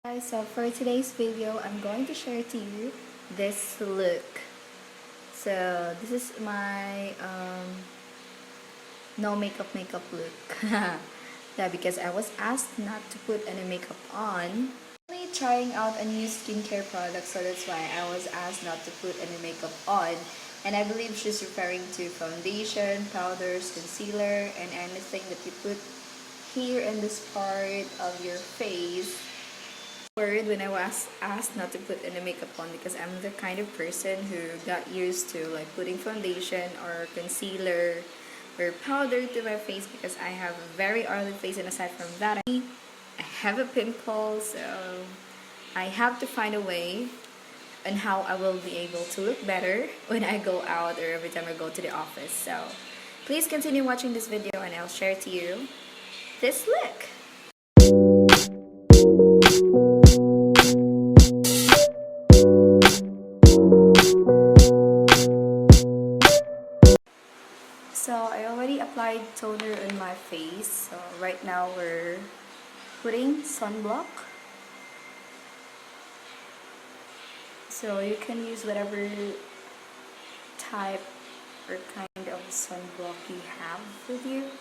Guys, so for today's video, I'm going to share to you this look. So this is my no makeup look. Yeah, because I was asked not to put any makeup on. I'm really trying out a new skincare product, so that's why I was asked not to put any makeup on. And I believe she's referring to foundation, powders, concealer, and anything that you put here in this part of your face. Word when I was asked not to put any makeup on, because I'm the kind of person who got used to like putting foundation or concealer or powder to my face because I have a very oily face, and aside from that I have a pimple, so I have to find a way on how I will be able to look better when I go out or every time I go to the office. So please continue watching this video and I'll share to you this look. So I already applied toner on my face. So right now we're putting sunblock. So you can use whatever type or kind of sunblock you have with you.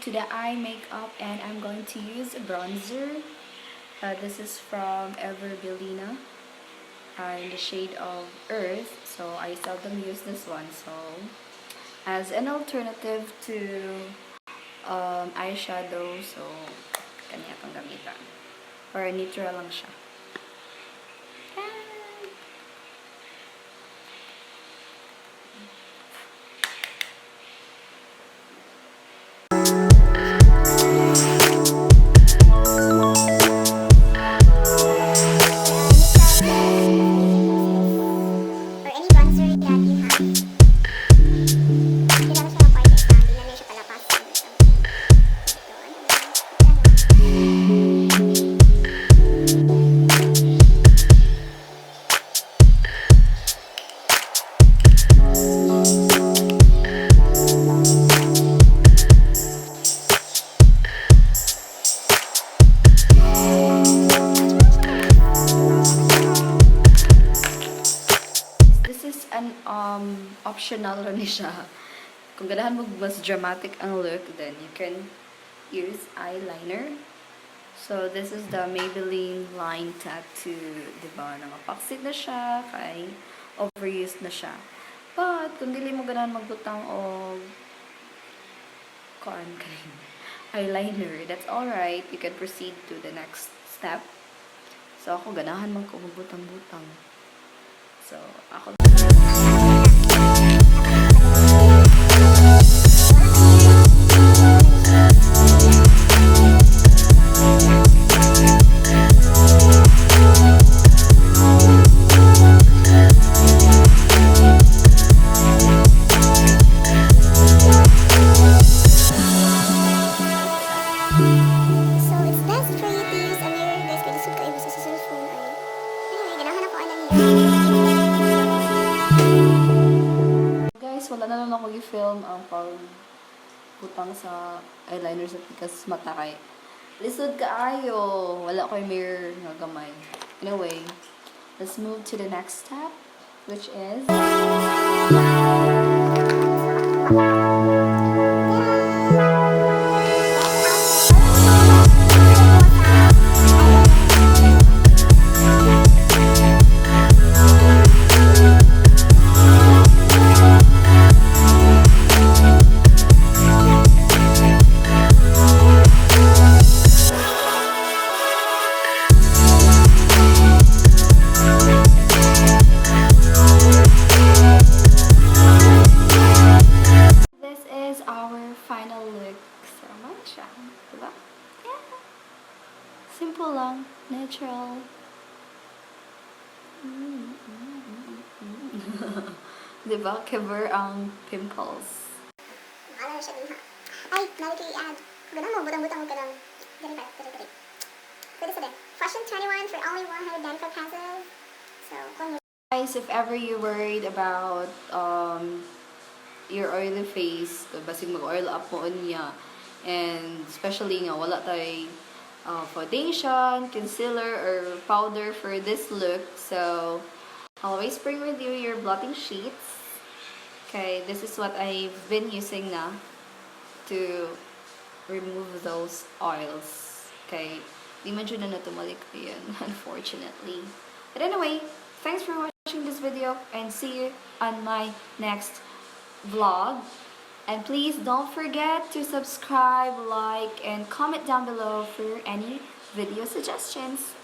To the eye makeup, and I'm going to use a bronzer. This is from Bilena in the shade of Earth, so I seldom use this one, so as an alternative to eyeshadow, so kanya itong gamitan, or neutral lang siya. Optional rin siya. Kung ganahan mo mas dramatic ang look, then you can use eyeliner. So this is the Maybelline Line Tattoo, diba? Nang-apaksik na siya, kay overused na siya. But kung dili mo ganahan magbutang o eyeliner. That's alright. You can proceed to the next step. So, ako ganahan man ko magbutang-butang. So, ako wala na lang ako i-film ang pagbutang sa eyeliner sa tikas mata kay lisod kaayo. Wala ko yung mirror nga gamay. Anyway, let's move to the next step, which is simple lang, natural. Diba? Cover ang pimples. Ano siya din ha? Ay, nalagay i-add. Ganun mo, butang-butang mo ka ng dali. Pwede sa din. Fashion 21 for only 195 pesos. So, kung Guys, if ever you're worried about your oily face, basig mag-oil up mo niya, and especially nga wala tayo foundation, concealer, or powder for this look. So, always bring with you your blotting sheets. Okay, this is what I've been using na to remove those oils. Okay, di man dyan na tumalik ko yun, unfortunately. But anyway, thanks for watching this video and see you on my next vlog. And please don't forget to subscribe, like, and comment down below for any video suggestions.